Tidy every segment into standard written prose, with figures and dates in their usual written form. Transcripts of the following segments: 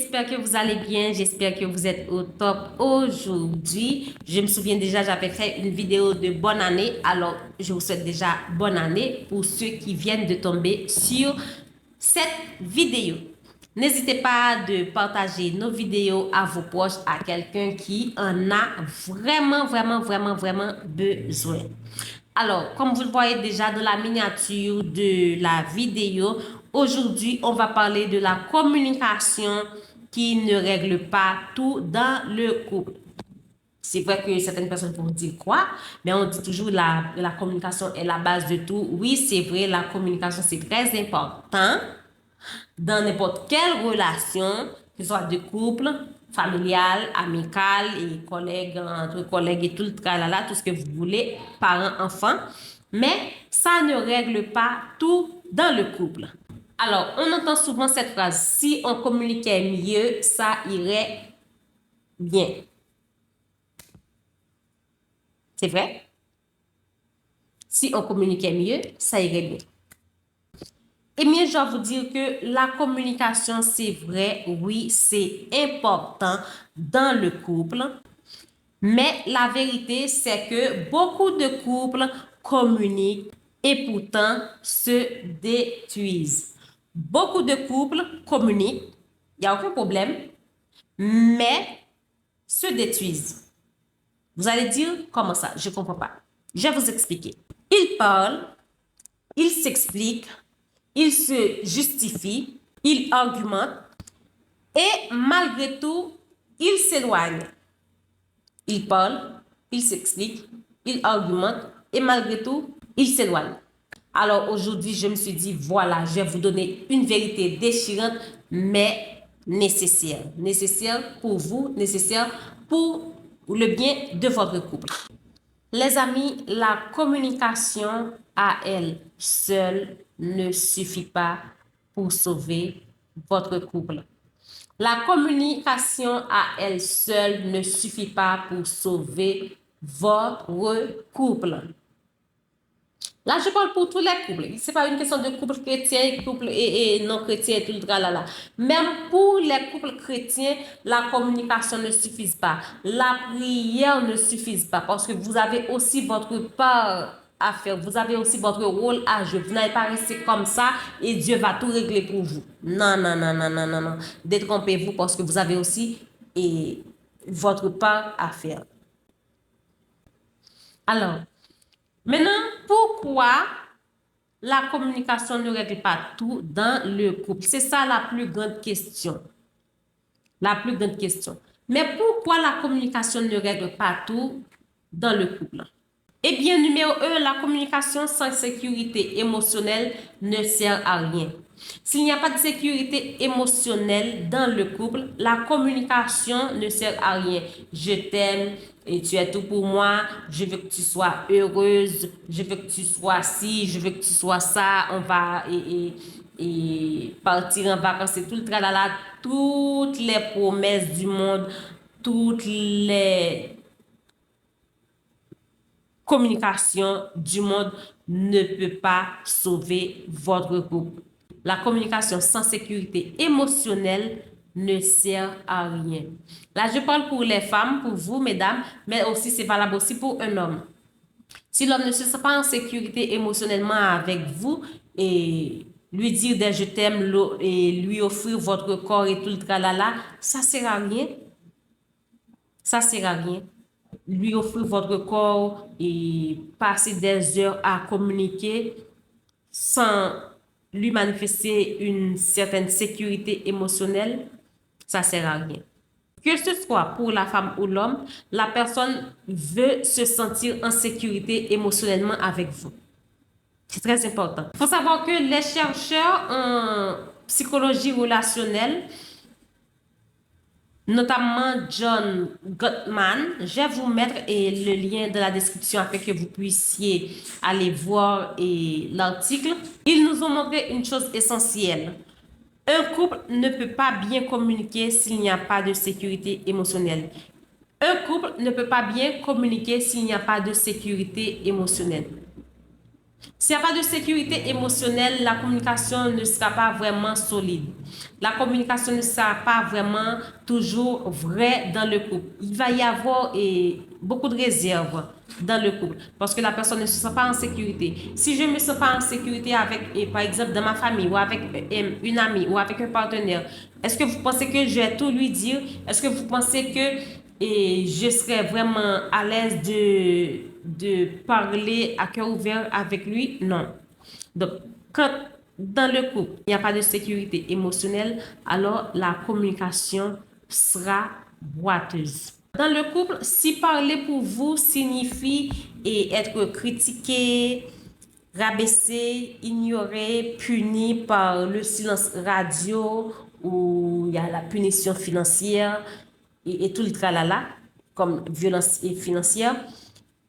j'espère que vous allez bien, j'espère que vous êtes au top aujourd'hui. Je me souviens déjà, j'avais fait une vidéo de bonne année, alors je vous souhaite déjà bonne année pour ceux qui viennent de tomber sur cette vidéo. N'hésitez pas de partager nos vidéos à vos proches, à quelqu'un qui en a vraiment besoin. Alors, comme vous le voyez déjà dans la miniature de la vidéo, aujourd'hui, on va parler de la communication qui ne règle pas tout dans le couple. C'est vrai que certaines personnes vont dire quoi, mais on dit toujours la communication est la base de tout. Oui, c'est vrai, la communication, c'est très important dans n'importe quelle relation, que ce soit de couple, familiale, amicale et collègues, entre collègues et tout le tralala, tout ce que vous voulez, parents, enfants. Mais ça ne règle pas tout dans le couple. Alors, on entend souvent cette phrase, si on communiquait mieux, ça irait bien. C'est vrai? Si on communiquait mieux, ça irait bien. Eh bien, je dois vous dire que la communication, c'est vrai, oui, c'est important dans le couple. Mais la vérité, c'est que beaucoup de couples communiquent et pourtant se détruisent. Beaucoup de couples communiquent, il n'y a aucun problème, mais se détruisent. Vous allez dire, comment ça? Je ne comprends pas. Je vais vous expliquer. Ils parlent, ils s'expliquent, ils se justifient, ils argumentent et malgré tout, ils s'éloignent. Ils parlent, ils s'expliquent, ils argumentent et malgré tout, ils s'éloignent. Alors aujourd'hui, je me suis dit, voilà, je vais vous donner une vérité déchirante, mais nécessaire. Nécessaire pour vous, nécessaire pour le bien de votre couple. Les amis, la communication à elle seule ne suffit pas pour sauver votre couple. La communication à elle seule ne suffit pas pour sauver votre couple. Là, je parle pour tous les couples. Ce n'est pas une question de couple chrétien, couple et non chrétien et tout le tralala. Même pour les couples chrétiens, la communication ne suffit pas. La prière ne suffit pas parce que vous avez aussi votre part à faire. Vous avez aussi votre rôle à jouer. Vous n'allez pas rester comme ça et Dieu va tout régler pour vous. Non, non, non, non, non, non, non. Détrompez-vous parce que vous avez aussi votre part à faire. Alors, maintenant, pourquoi la communication ne règle pas tout dans le couple? C'est ça la plus grande question. La plus grande question. Mais pourquoi la communication ne règle pas tout dans le couple? Eh bien, numéro 1, la communication sans sécurité émotionnelle ne sert à rien. S'il n'y a pas de sécurité émotionnelle dans le couple, la communication ne sert à rien. Je t'aime et tu es tout pour moi. Je veux que tu sois heureuse. Je veux que tu sois ci. Je veux que tu sois ça. On va et partir en vacances et tout le tralala. Toutes les promesses du monde, toutes les communication du monde ne peut pas sauver votre couple. La communication sans sécurité émotionnelle ne sert à rien. Là, je parle pour les femmes, pour vous, mesdames, mais aussi c'est valable aussi pour un homme. Si l'homme ne se sent pas en sécurité émotionnellement avec vous et lui dire des je t'aime et lui offrir votre corps et tout le tralala, ça sert à rien. Ça sert à rien. Lui offrir votre corps et passer des heures à communiquer sans lui manifester une certaine sécurité émotionnelle, ça sert à rien. Que ce soit pour la femme ou l'homme, la personne veut se sentir en sécurité émotionnellement avec vous. C'est très important. Il faut savoir que les chercheurs en psychologie relationnelle, notamment John Gottman, je vais vous mettre le lien dans la description afin que vous puissiez aller voir l'article. Ils nous ont montré une chose essentielle. Un couple ne peut pas bien communiquer s'il n'y a pas de sécurité émotionnelle. Un couple ne peut pas bien communiquer s'il n'y a pas de sécurité émotionnelle. S'il n'y a pas de sécurité émotionnelle, la communication ne sera pas vraiment solide. La communication ne sera pas vraiment toujours vraie dans le couple. Il va y avoir beaucoup de réserves dans le couple parce que la personne ne se sent pas en sécurité. Si je ne me sens pas en sécurité avec, par exemple, dans ma famille ou avec une amie ou avec un partenaire, est-ce que vous pensez que je vais tout lui dire? Est-ce que vous pensez que je serais vraiment à l'aise de parler à cœur ouvert avec lui? Non. Donc, quand dans le couple, il n'y a pas de sécurité émotionnelle, alors la communication sera boiteuse. Dans le couple, si parler pour vous signifie être critiqué, rabaissé, ignoré, puni par le silence radio ou il y a la punition financière et tout le tralala, comme violence financière,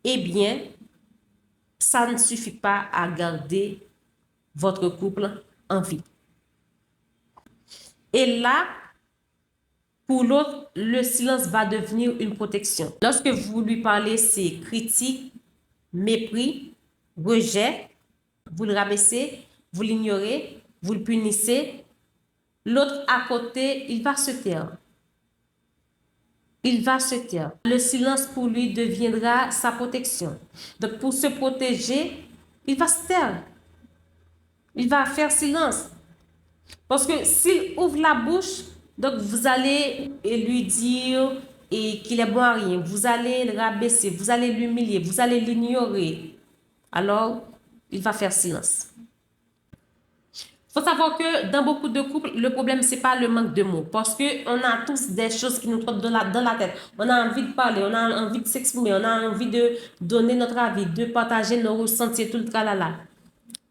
eh bien, ça ne suffit pas à garder votre couple en vie. Et là, pour l'autre, le silence va devenir une protection. Lorsque vous lui parlez, c'est critique, mépris, rejet, vous le rabaissez, vous l'ignorez, vous le punissez. L'autre à côté, il va se taire. Il va se taire. Le silence pour lui deviendra sa protection. Donc, pour se protéger, il va se taire. Il va faire silence. Parce que s'il ouvre la bouche, donc vous allez lui dire qu'il est bon à rien. Vous allez le rabaisser, vous allez l'humilier, vous allez l'ignorer. Alors, il va faire silence. Il faut savoir que dans beaucoup de couples, le problème, ce n'est pas le manque de mots. Parce qu'on a tous des choses qui nous trottent dans la tête. On a envie de parler, on a envie de s'exprimer, on a envie de donner notre avis, de partager nos ressentis, tout le tralala.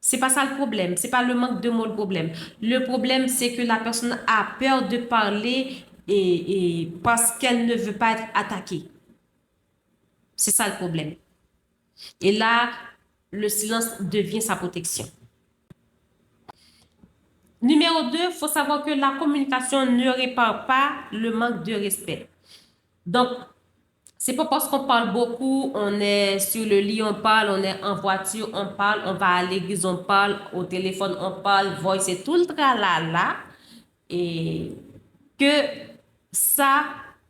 C'est pas ça le problème. C'est pas le manque de mots le problème. Le problème, c'est que la personne a peur de parler et parce qu'elle ne veut pas être attaquée. C'est ça le problème. Et là, le silence devient sa protection. Numéro 2, il faut savoir que la communication ne répare pas le manque de respect. Donc, c'est pas parce qu'on parle beaucoup, on est sur le lit, on parle, on est en voiture, on parle, on va à l'église, on parle, au téléphone, on parle, voice et tout le tralala, et que ça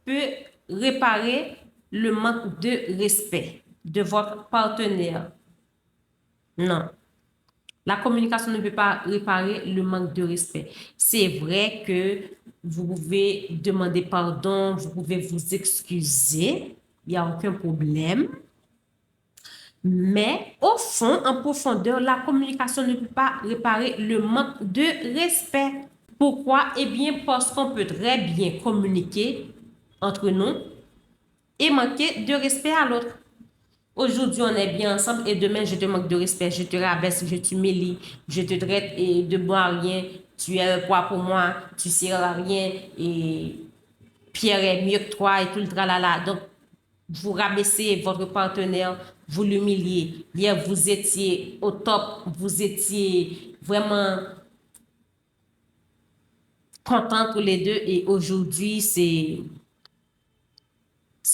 peut réparer le manque de respect de votre partenaire. Non. La communication ne peut pas réparer le manque de respect. C'est vrai que vous pouvez demander pardon, vous pouvez vous excuser, il n'y a aucun problème. Mais au fond, en profondeur, la communication ne peut pas réparer le manque de respect. Pourquoi? Eh bien, parce qu'on peut très bien communiquer entre nous et manquer de respect à l'autre. Aujourd'hui, on est bien ensemble et demain, je te manque de respect, je te rabaisse, je t'humilie, je te traite de bon à rien, tu es un poids pour moi, tu ne sers à rien et Pierre est mieux que toi et tout le tralala. Donc, vous rabaissez votre partenaire, vous l'humiliez. Hier, vous étiez au top, vous étiez vraiment contents tous les deux et aujourd'hui, c'est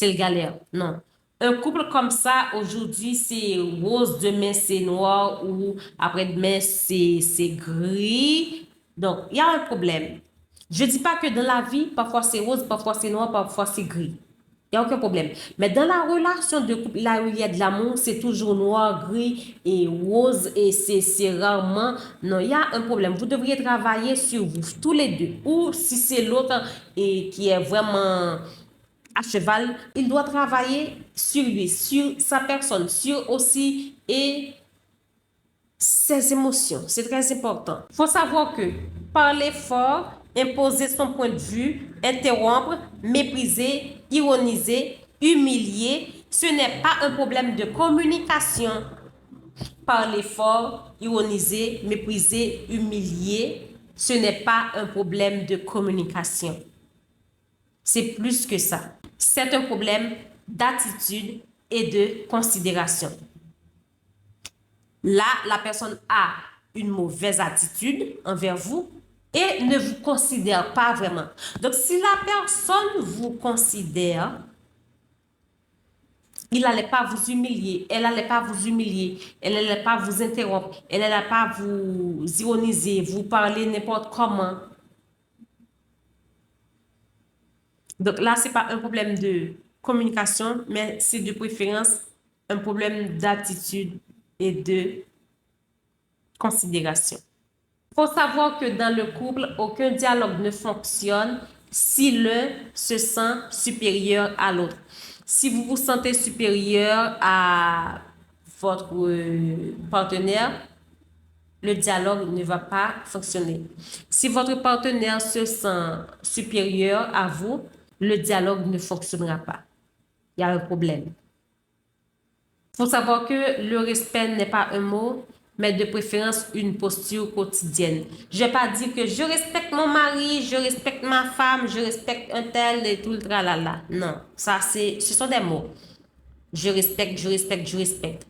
le galère. Non. Un couple comme ça, aujourd'hui, c'est rose, demain, c'est noir ou après-demain, c'est gris. Donc, il y a un problème. Je ne dis pas que dans la vie, parfois c'est rose, parfois c'est noir, parfois c'est gris. Il n'y a aucun problème. Mais dans la relation de couple, là où il y a de l'amour, c'est toujours noir, gris et rose et c'est rarement... Non, il y a un problème. Vous devriez travailler sur vous, tous les deux. Ou si c'est l'autre et qui est vraiment à cheval, il doit travailler sur lui, sur sa personne, sur aussi et ses émotions. C'est très important. Il faut savoir que parler fort, imposer son point de vue, interrompre, mépriser, ironiser, humilier, ce n'est pas un problème de communication. Parler fort, ironiser, mépriser, humilier, ce n'est pas un problème de communication. C'est plus que ça. C'est un problème d'attitude et de considération. Là, la personne a une mauvaise attitude envers vous et ne vous considère pas vraiment. Donc, si la personne vous considère, Il n'allait pas vous humilier, elle n'allait pas vous humilier, elle n'allait pas vous interrompre, elle n'allait pas vous ironiser, vous parler n'importe comment. Donc là, ce n'est pas un problème de communication, mais c'est de préférence un problème d'attitude et de considération. Il faut savoir que dans le couple, aucun dialogue ne fonctionne si l'un se sent supérieur à l'autre. Si vous vous sentez supérieur à votre partenaire, le dialogue ne va pas fonctionner. Si votre partenaire se sent supérieur à vous, le dialogue ne fonctionnera pas. Il y a un problème. Il faut savoir que le respect n'est pas un mot, mais de préférence une posture quotidienne. Je ne vais pas dire que je respecte mon mari, je respecte ma femme, je respecte un tel et tout le tralala. Non, ça ce sont des mots. Je respecte, je respecte, je respecte.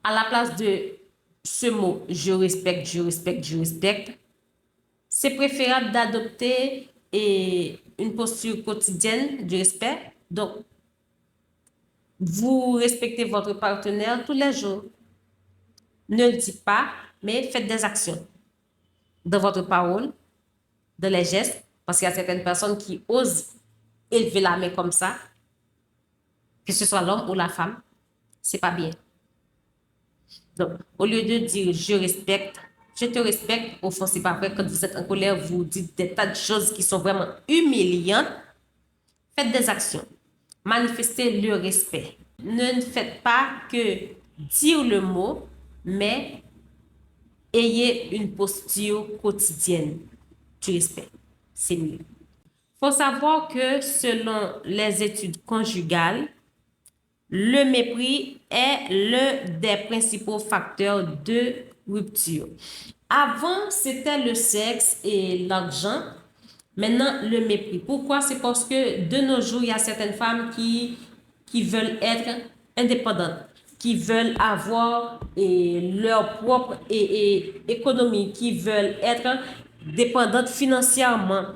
À la place de ce mot, je respecte, je respecte, je respecte, c'est préférable d'adopter une posture quotidienne du respect. Donc, vous respectez votre partenaire tous les jours. Ne le dites pas, mais faites des actions dans votre parole, dans les gestes, parce qu'il y a certaines personnes qui osent élever la main comme ça, que ce soit l'homme ou la femme, c'est pas bien. Donc, au lieu de dire je respecte, je te respecte, au fond, c'est pas vrai. Quand vous êtes en colère, vous dites des tas de choses qui sont vraiment humiliantes. Faites des actions. Manifestez le respect. Ne faites pas que dire le mot, mais ayez une posture quotidienne du respect. C'est mieux. Il faut savoir que selon les études conjugales, le mépris est l'un des principaux facteurs de rupture. Avant, c'était le sexe et l'argent. Maintenant, le mépris. Pourquoi? C'est parce que de nos jours, il y a certaines femmes qui veulent être indépendantes, qui veulent avoir leur propre économie, qui veulent être dépendantes financièrement.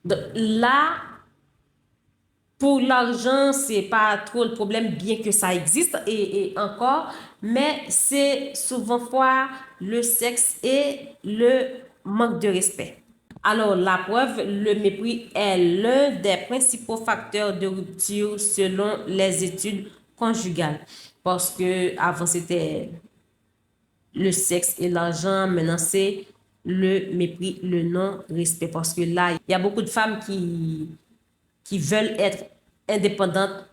Donc, là, pour l'argent, c'est pas trop le problème, bien que ça existe et encore, mais c'est souvent fois le sexe et le manque de respect. Alors, la preuve, le mépris est l'un des principaux facteurs de rupture selon les études conjugales. Parce que avant, c'était le sexe et l'argent, maintenant, c'est le mépris, le non-respect. Parce que là, il y a beaucoup de femmes qui veulent être indépendantes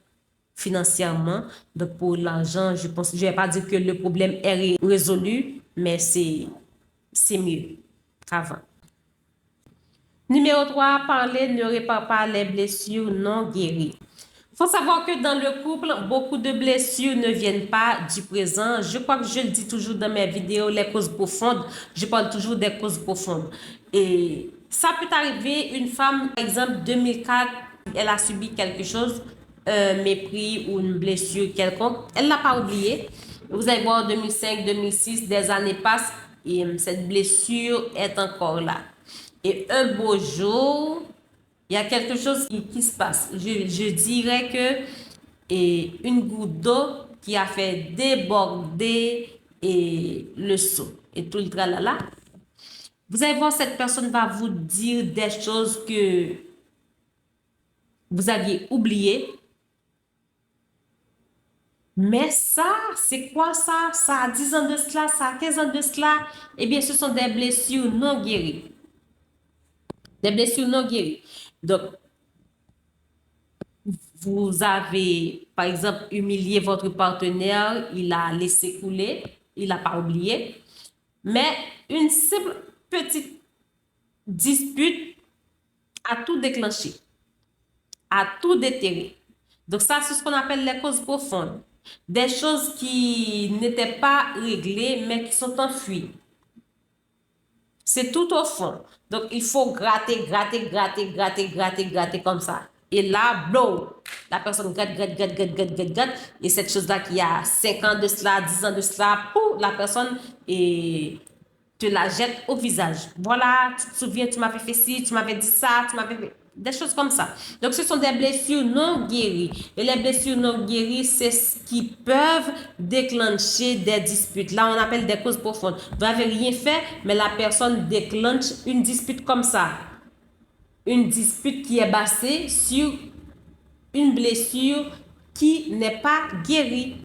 financièrement. Donc, pour l'argent, je pense, je vais pas dire que le problème est résolu, mais c'est mieux qu'avant. Numéro 3, parler ne répare pas les blessures non guéries. Il faut savoir que dans le couple, beaucoup de blessures ne viennent pas du présent. Je crois que je le dis toujours dans mes vidéos, les causes profondes. Je parle toujours des causes profondes. Et ça peut arriver, une femme, par exemple, 2004, elle a subi quelque chose, un mépris ou une blessure quelconque. Elle ne l'a pas oublié. Vous allez voir, 2005, 2006, des années passent et cette blessure est encore là. Et un beau jour, il y a quelque chose qui se passe. Je dirais que une goutte d'eau qui a fait déborder le seau et tout le tralala. Vous allez voir, cette personne va vous dire des choses que vous aviez oubliées. Mais ça, c'est quoi ça? Ça a 10 ans de cela, ça a 15 ans de cela. Eh bien, ce sont des blessures non guéries. Des blessures non guéries. Donc, vous avez, par exemple, humilié votre partenaire, il a laissé couler, il n'a pas oublié. Mais une simple petite dispute a tout déclenché, a tout déterré. Donc ça, c'est ce qu'on appelle les causes profondes. Des choses qui n'étaient pas réglées, mais qui sont enfuies. C'est tout au fond. Donc, il faut gratter, gratter, gratter, gratter, gratter, gratter comme ça. Et là, blow, la personne gratte, gratte, gratte, gratte, gratte, gratte, gratte. Et cette chose-là qui a 5 ans de cela, 10 ans de cela, pouf, la personne te la jette au visage. Voilà, tu te souviens, tu m'avais fait ci, tu m'avais dit ça, tu m'avais fait... des choses comme ça. Donc, ce sont des blessures non guéries. Et les blessures non guéries, c'est ce qui peuvent déclencher des disputes. Là, on appelle des causes profondes. Vous n'avez rien fait, mais la personne déclenche une dispute comme ça. Une dispute qui est basée sur une blessure qui n'est pas guérie.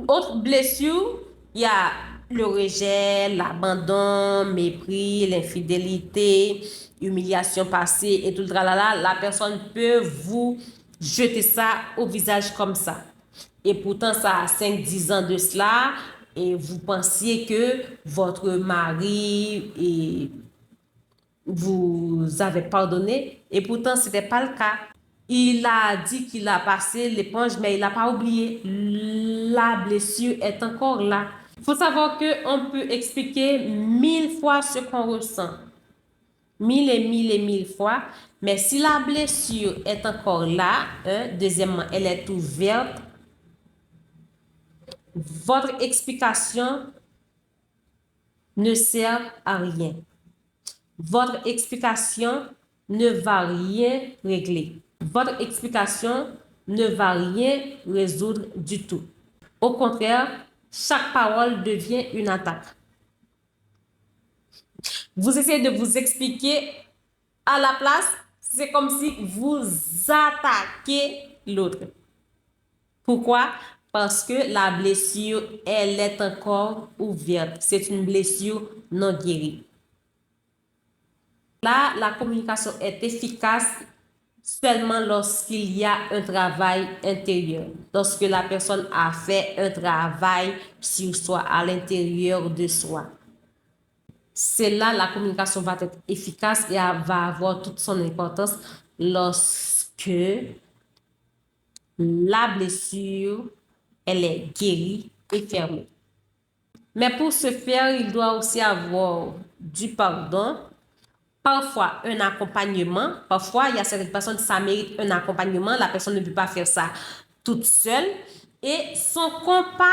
Autre blessure, il y a le rejet, l'abandon, mépris, l'infidélité, humiliation passée et tout le tralala. La personne peut vous jeter ça au visage comme ça. Et pourtant, ça a 5-10 ans de cela et vous pensiez que votre mari vous avez pardonné et pourtant, ce n'était pas le cas. Il a dit qu'il a passé l'éponge, mais il n'a pas oublié. La blessure est encore là. Il faut savoir qu'on peut expliquer 1000 fois ce qu'on ressent. 1000 et 1000 et 1000 fois. Mais si la blessure est encore là, deuxièmement, elle est ouverte, votre explication ne sert à rien. Votre explication ne va rien régler. Votre explication ne va rien résoudre du tout. Au contraire, chaque parole devient une attaque. Vous essayez de vous expliquer à la place, c'est comme si vous attaquez l'autre. Pourquoi? Parce que la blessure, elle est encore ouverte. C'est une blessure non guérie. Là, la communication est efficace seulement lorsqu'il y a un travail intérieur, lorsque la personne a fait un travail sur soi, à l'intérieur de soi. C'est là la communication va être efficace et va avoir toute son importance lorsque la blessure, elle est guérie et fermée. Mais pour ce faire, il doit aussi avoir du pardon, parfois un accompagnement. Parfois, il y a certaines personnes qui ça mérite un accompagnement. La personne ne peut pas faire ça toute seule. Et son compagne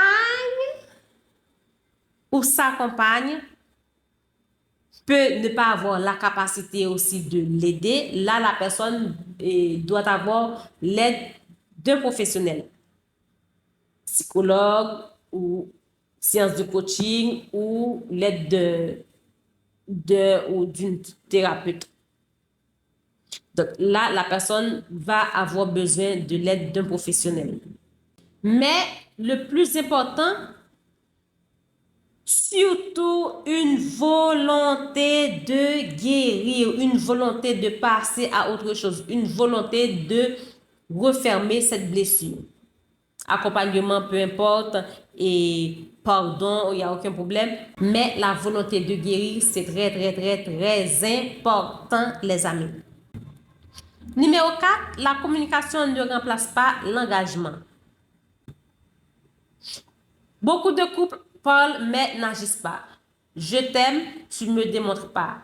ou sa compagne peut ne pas avoir la capacité aussi de l'aider. Là, la personne doit avoir l'aide d'un professionnel, psychologue ou séance de coaching ou l'aide ou d'une thérapeute. Donc là, la personne va avoir besoin de l'aide d'un professionnel. Mais le plus important, surtout une volonté de guérir, une volonté de passer à autre chose, une volonté de refermer cette blessure. Accompagnement, peu importe, et pardon, il n'y a aucun problème. Mais la volonté de guérir, c'est très, très, très, très important, les amis. Numéro 4, la communication ne remplace pas l'engagement. Beaucoup de couples parlent mais n'agissent pas. Je t'aime, tu ne me démontres pas.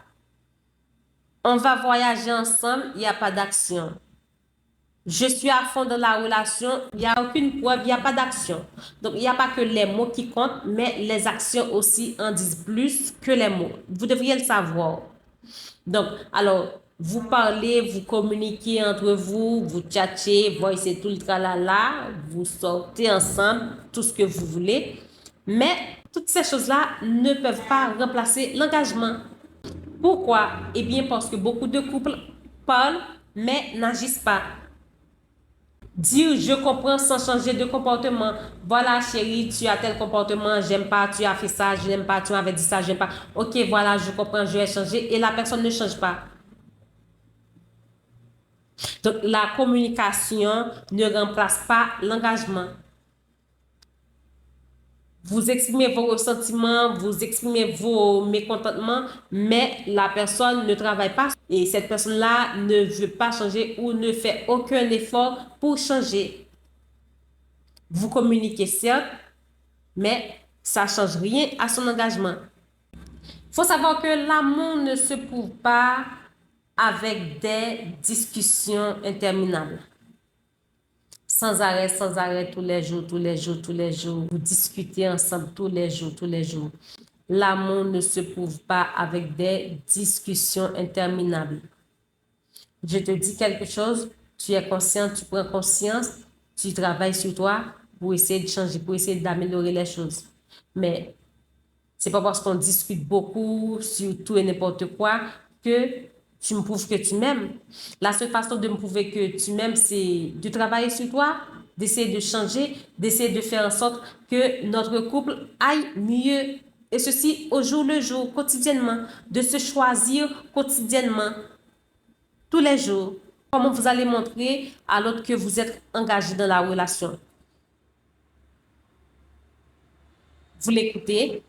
On va voyager ensemble, il n'y a pas d'action. Je suis à fond dans la relation, il n'y a aucune preuve, il n'y a pas d'action. Donc, il n'y a pas que les mots qui comptent, mais les actions aussi en disent plus que les mots. Vous devriez le savoir. Donc, alors, vous parlez, vous communiquez entre vous, vous tchatchez, voicez tout le tralala, vous sortez ensemble, tout ce que vous voulez. Mais toutes ces choses-là ne peuvent pas remplacer l'engagement. Pourquoi? Eh bien, parce que beaucoup de couples parlent, mais n'agissent pas. Dire je comprends sans changer de comportement. Voilà chérie, tu as tel comportement, j'aime pas, tu as fait ça, je n'aime pas, tu m'avais dit ça, j'aime pas. Ok, voilà, je comprends, je vais changer et la personne ne change pas. Donc la communication ne remplace pas l'engagement. Vous exprimez vos ressentiments, vous exprimez vos mécontentements, mais la personne ne travaille pas et cette personne-là ne veut pas changer ou ne fait aucun effort pour changer. Vous communiquez certes, mais ça ne change rien à son engagement. Il faut savoir que l'amour ne se prouve pas avec des discussions interminables. Sans arrêt, tous les jours, tous les jours, tous les jours. Vous discutez ensemble tous les jours, tous les jours. L'amour ne se prouve pas avec des discussions interminables. Je te dis quelque chose, tu es conscient, tu prends conscience, tu travailles sur toi pour essayer de changer, pour essayer d'améliorer les choses. Mais c'est pas parce qu'on discute beaucoup sur tout et n'importe quoi que tu me prouves que tu m'aimes. La seule façon de me prouver que tu m'aimes, c'est de travailler sur toi, d'essayer de changer, d'essayer de faire en sorte que notre couple aille mieux. Et ceci au jour le jour, quotidiennement, de se choisir quotidiennement, tous les jours. Comment vous allez montrer à l'autre que vous êtes engagé dans la relation? Vous l'écoutez,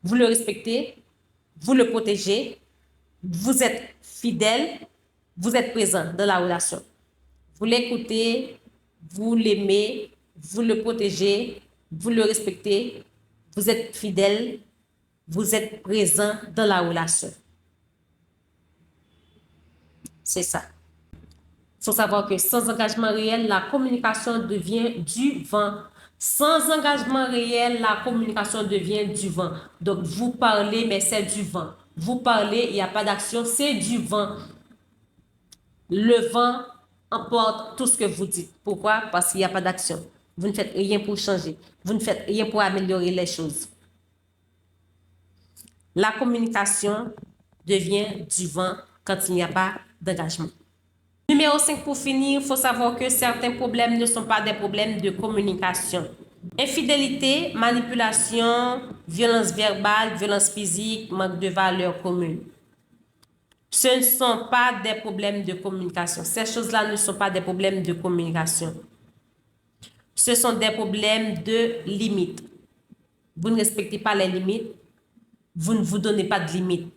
vous le respectez, vous le protégez, vous êtes fidèle, vous êtes présent dans la relation. Vous l'écoutez, vous l'aimez, vous le protégez, vous le respectez, vous êtes fidèle, vous êtes présent dans la relation. C'est ça. Il faut savoir que sans engagement réel, la communication devient du vent. Sans engagement réel, la communication devient du vent. Donc, vous parlez, mais c'est du vent. Vous parlez, il n'y a pas d'action, c'est du vent. Le vent emporte tout ce que vous dites. Pourquoi? Parce qu'il n'y a pas d'action. Vous ne faites rien pour changer. Vous ne faites rien pour améliorer les choses. La communication devient du vent quand il n'y a pas d'engagement. Numéro 5, pour finir, il faut savoir que certains problèmes ne sont pas des problèmes de communication. Infidélité, manipulation, violence verbale, violence physique, manque de valeurs communes. Ce ne sont pas des problèmes de communication. Ces choses-là ne sont pas des problèmes de communication. Ce sont des problèmes de limites. Vous ne respectez pas les limites. Vous ne vous donnez pas de limites.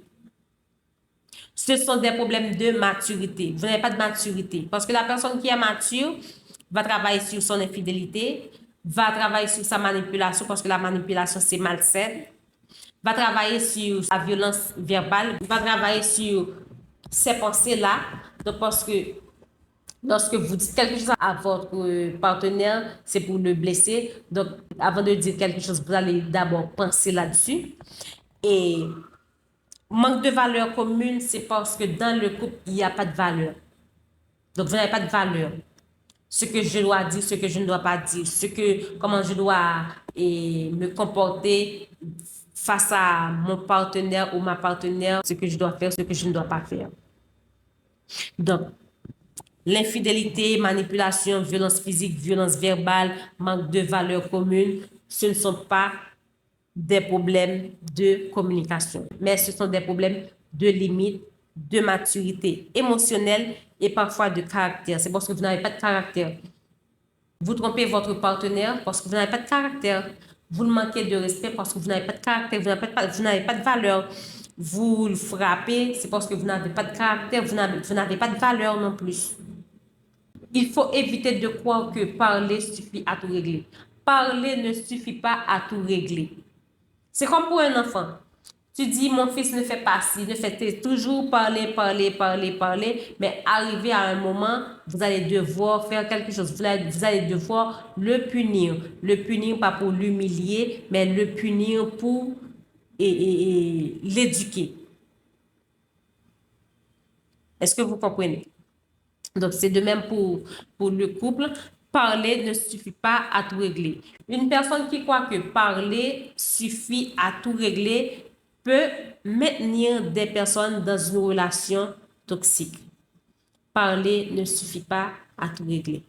Ce sont des problèmes de maturité. Vous n'avez pas de maturité. Parce que la personne qui est mature va travailler sur son infidélité, va travailler sur sa manipulation, parce que la manipulation, c'est malsaine, va travailler sur sa violence verbale, va travailler sur ces pensées-là. Donc, parce que lorsque vous dites quelque chose à votre partenaire, c'est pour le blesser. Donc, avant de dire quelque chose, vous allez d'abord penser là-dessus. Et manque de valeur commune, c'est parce que dans le couple, il n'y a pas de valeur. Donc, vous n'avez pas de valeur. Ce que je dois dire, ce que je ne dois pas dire, comment je dois me comporter face à mon partenaire ou ma partenaire, ce que je dois faire, ce que je ne dois pas faire. Donc, l'infidélité, manipulation, violence physique, violence verbale, manque de valeur commune, ce ne sont pas des problèmes de communication, mais ce sont des problèmes de limite, de maturité émotionnelle et parfois de caractère. C'est parce que vous n'avez pas de caractère. Vous trompez votre partenaire parce que vous n'avez pas de caractère. Vous le manquez de respect parce que vous n'avez pas de caractère, vous n'avez pas de valeur. Vous le frappez, c'est parce que vous n'avez pas de caractère, vous n'avez pas de valeur non plus. Il faut éviter de croire que parler suffit à tout régler. Parler ne suffit pas à tout régler. C'est comme pour un enfant. Tu dis, mon fils ne fait pas ci, ne fait toujours parler, mais arrivé à un moment, vous allez devoir faire quelque chose. Vous allez devoir le punir. Le punir pas pour l'humilier, mais le punir pour l'éduquer. Est-ce que vous comprenez? Donc, c'est de même pour le couple. Parler ne suffit pas à tout régler. Une personne qui croit que parler suffit à tout régler peut maintenir des personnes dans une relation toxique. Parler ne suffit pas à tout régler.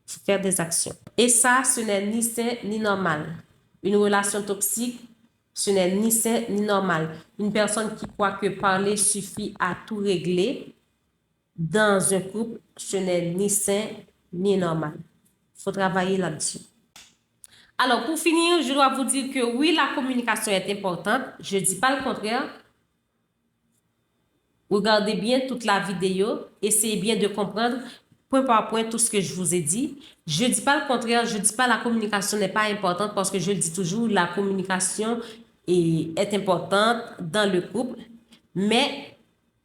Il faut faire des actions. Et ça, ce n'est ni sain ni normal. Une relation toxique, ce n'est ni sain ni normal. Une personne qui croit que parler suffit à tout régler dans un couple, ce n'est ni sain ni normal. Il faut travailler là-dessus. Alors, pour finir, je dois vous dire que oui, la communication est importante. Je ne dis pas le contraire. Regardez bien toute la vidéo. Essayez bien de comprendre point par point tout ce que je vous ai dit. Je ne dis pas le contraire. Je ne dis pas la communication n'est pas importante parce que je le dis toujours, la communication est importante dans le couple. Mais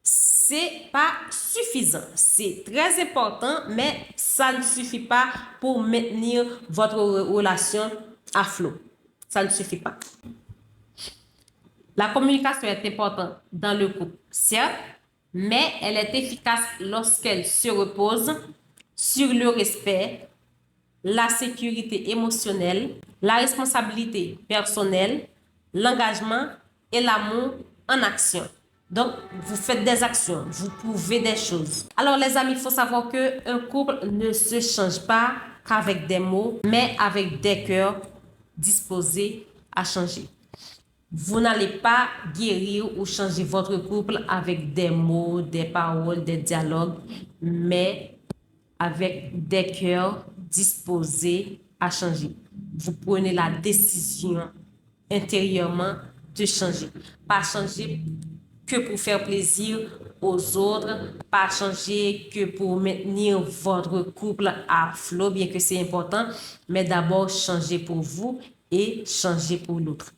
c'est pas suffisant. C'est très important, mais ça ne suffit pas pour maintenir votre relation à flot. Ça ne suffit pas. La communication est importante dans le couple, certes, mais elle est efficace lorsqu'elle se repose sur le respect, la sécurité émotionnelle, la responsabilité personnelle, l'engagement et l'amour en action. Donc, vous faites des actions, vous prouvez des choses. Alors, les amis, il faut savoir qu'un couple ne se change pas qu'avec des mots, mais avec des cœurs disposés à changer. Vous n'allez pas guérir ou changer votre couple avec des mots, des paroles, des dialogues, mais avec des cœurs disposés à changer. Vous prenez la décision intérieurement de changer. Pas changer que pour faire plaisir aux autres, pas changer que pour maintenir votre couple à flot, bien que c'est important, mais d'abord changer pour vous et changer pour l'autre.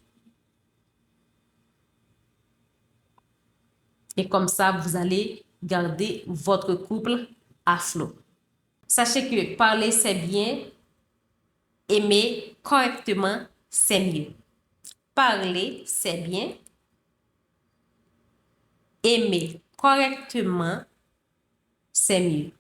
Et comme ça, vous allez garder votre couple à flot. Sachez que parler, c'est bien. Aimer correctement, c'est mieux. Parler, c'est bien. Aimer correctement, c'est mieux.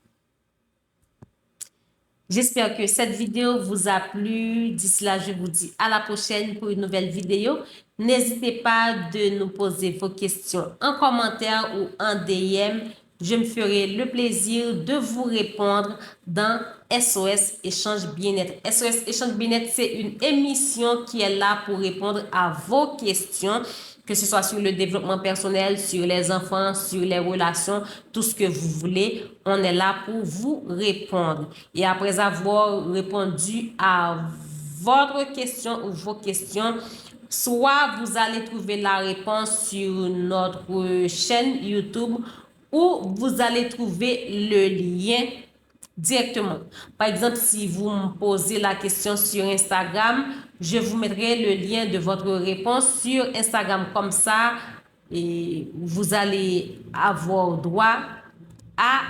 J'espère que cette vidéo vous a plu. D'ici là, je vous dis à la prochaine pour une nouvelle vidéo. N'hésitez pas de nous poser vos questions en commentaire ou en DM. Je me ferai le plaisir de vous répondre dans SOS Échange Bien-être. SOS Échange Bien-être, c'est une émission qui est là pour répondre à vos questions, que ce soit sur le développement personnel, sur les enfants, sur les relations, tout ce que vous voulez, on est là pour vous répondre. Et après avoir répondu à votre question ou vos questions, soit vous allez trouver la réponse sur notre chaîne YouTube ou vous allez trouver le lien directement. Par exemple, si vous me posez la question sur Instagram, je vous mettrai le lien de votre réponse sur Instagram. Comme ça, et vous allez avoir droit à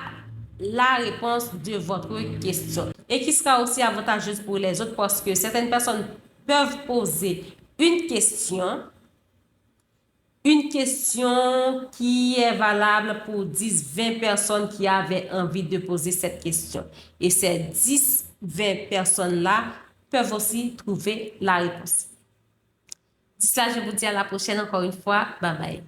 la réponse de votre question. Et qui sera aussi avantageuse pour les autres parce que certaines personnes peuvent poser une question qui est valable pour 10, 20 personnes qui avaient envie de poser cette question. Et ces 10, 20 personnes-là peuvent aussi trouver la réponse. D'ici là, je vous dis à la prochaine encore une fois. Bye bye.